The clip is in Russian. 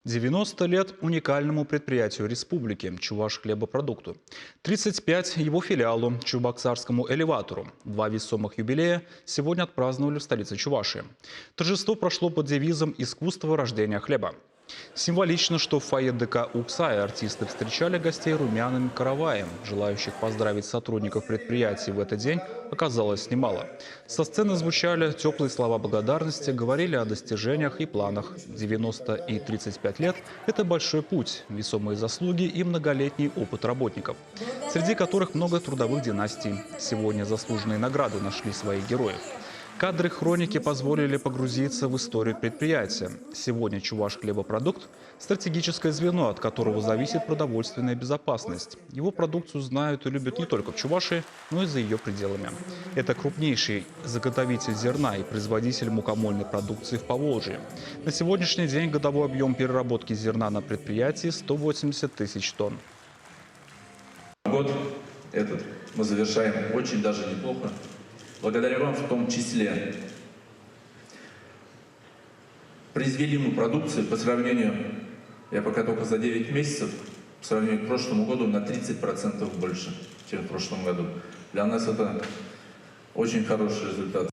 90 лет уникальному предприятию республики «Чувашхлебопродукту». 35 его филиалу Чебоксарскому элеватору. Два весомых юбилея сегодня отпраздновали в столице Чувашии. Торжество прошло под девизом «Искусство рождения хлеба». Символично, что в фойе ДК «Уксай» артисты встречали гостей румяным караваем. Желающих поздравить сотрудников предприятий в этот день оказалось немало. Со сцены звучали теплые слова благодарности, говорили о достижениях и планах. 90 и 35 лет – это большой путь, весомые заслуги и многолетний опыт работников, среди которых много трудовых династий. Сегодня заслуженные награды нашли своих героев. Кадры хроники позволили погрузиться в историю предприятия. Сегодня «Чувашхлебопродукт» – стратегическое звено, от которого зависит продовольственная безопасность. Его продукцию знают и любят не только в Чувашии, но и за ее пределами. Это крупнейший заготовитель зерна и производитель мукомольной продукции в Поволжье. На сегодняшний день годовой объем переработки зерна на предприятии – 180 тысяч тонн. Год этот мы завершаем очень даже неплохо. Благодаря вам в том числе. Произвели мы продукцию по сравнению, я пока только за 9 месяцев, по сравнению к прошлому году на 30% больше, чем в прошлом году. Для нас это очень хороший результат.